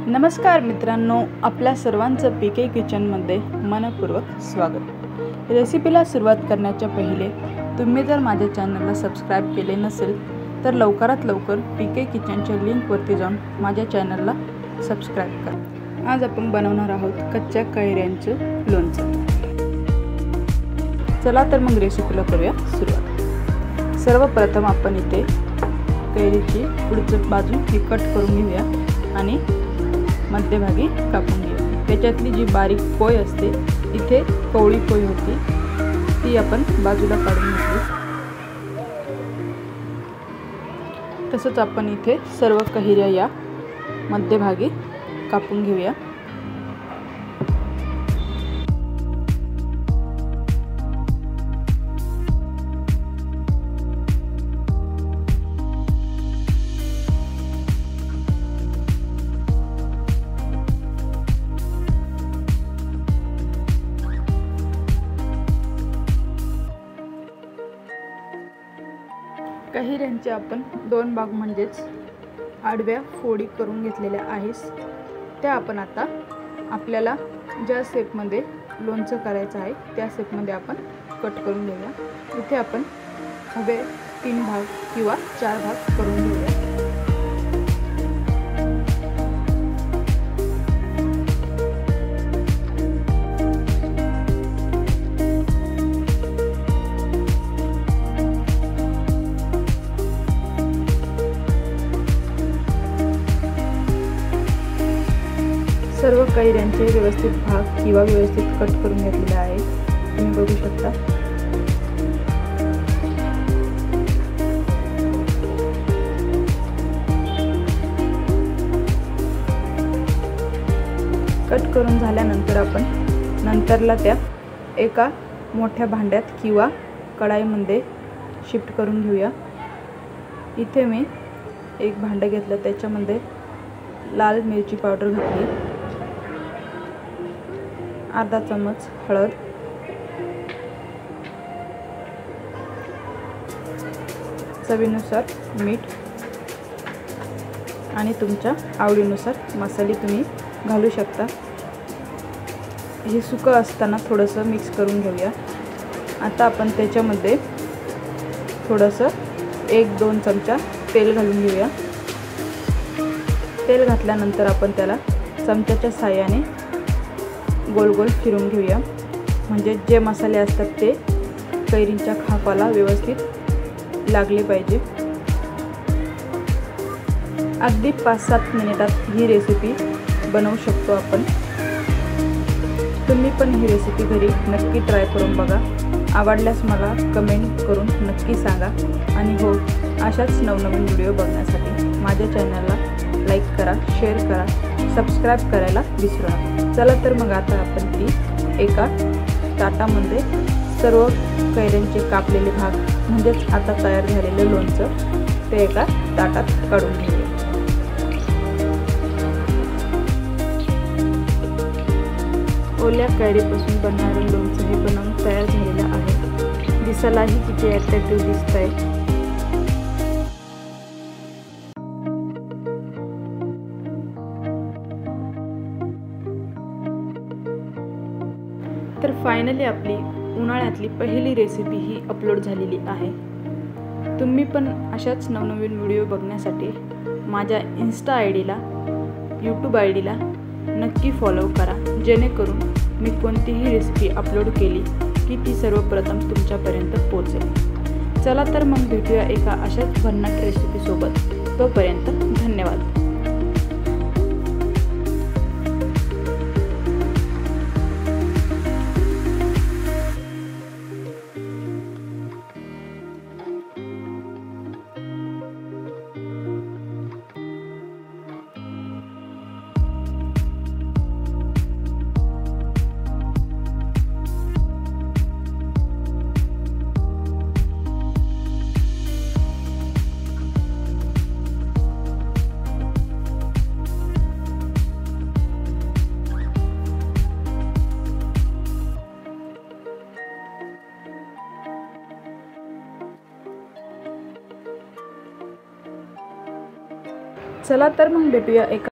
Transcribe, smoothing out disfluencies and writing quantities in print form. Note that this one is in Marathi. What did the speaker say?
नमस्कार मित्रांनो, आपल्या सर्वांचं पीके किचनमध्ये मनपूर्वक स्वागत। रेसिपीला सुरुवात करण्याच्या पहिले तुम्ही जर माझ्या चॅनलला सबस्क्राइब केले नसेल तर लवकरात लवकर पीके किचनच्या लिंकवरती जाऊन माझ्या चॅनलला सबस्क्राइब करा। आज आपण बनवणार आहोत कच्च्या कैऱ्यांचं लोणचं। चला तर मग रेसिपीला करूया सुरुवात। सर्वप्रथम आपण इथे कैरीची पुढची बाजू ही कट करून घेऊया आणि मध्यभागी कापून घेऊया। त्याच्यातली जी बारीक पोय असते, इथे कवळी पोय होती, ती आपण बाजूला काढून घेतली। तसंच आपण इथे सर्व कैऱ्या या मध्यभागी कापून घेऊया। कैऱ्यांचे आपण दोन भाग म्हणजेच आडव्या फोडी करून घेतलेल्या आहेत। त्या आपण आता आपल्याला ज्या शेपमध्ये लोणचं करायचं आहे त्या शेपमध्ये आपण कट करून घेऊया। इथे आपण हवे 3 भाग किंवा 4 भाग करून घेऊया। सर्व कैऱ्यांचे व्यवस्थित भाग किंवा व्यवस्थित कट करून घेतलेले आहे, तुम्ही बघू शकता। कट करून झाल्यानंतर आपण नंतरला त्या एका मोठ्या भांड्यात किंवा कढाईमध्ये शिफ्ट करून घेऊया। इथे मी एक भांडं घेतलं, त्याच्यामध्ये लाल मिरची पावडर घातली, अर्धा चम्मच हळद, चवीनुसार मीठ आणि तुमच्या आवडीनुसार मसाले तुम्ही घालू शकता। हे सुकं असताना थोडंसं मिक्स करून घेऊया। आता आपण त्याच्यामध्ये थोडंसं 1-2 चमचा तेल घालून घेऊया। तेल घातल्यानंतर आपण त्याला चमच्याच्या साहाय्याने गोल गोल फिरून घेऊया, म्हणजे जे मसाले असतात ते कैरींच्या खापाला व्यवस्थित लागले पाहिजे। अगदी 5-7 मिनिटात ही रेसिपी बनवू शकतो आपण। तुम्ही पण ही रेसिपी घरी नक्की ट्राय करून बघा। आवडल्यास मला कमेंट करून नक्की सांगा आणि हो, अशाच नवनवीन व्हिडिओ बघण्यासाठी माझ्या चॅनलला लाईक करा, शेअर करा, सबस्क्राइब करायला विसरू नका। चला तर मग आता आपण ती एका ताटामध्ये सर्व कैऱ्यांचे कापलेले भाग म्हणजेच आता तयार झालेले लोणचं ते एका ताटात काढून घेऊया। ओल्या कैरीपासून बनणारे लोणचं हे बनवून तयार झालेलं आहे। दिसायलाही किती अट्रॅक्टिव्ह दिसतंय। तर फायनली आपली उन्हाळ्यातली पहिली रेसिपी ही अपलोड झालेली आहे। तुम्ही पण अशाच नवनवीन व्हिडिओ बघण्यासाठी माझ्या इन्स्टा आयडीला, यूट्यूब आयडीला नक्की फॉलो करा, जेणेकरून मी कोणतीही रेसिपी अपलोड केली की ती सर्वप्रथम तुमच्यापर्यंत पोहोचेल। चला तर मग भेटूया एका अशाच भन्नाट रेसिपीसोबत। तोपर्यंत धन्यवाद। चला तर मग भेटूया एका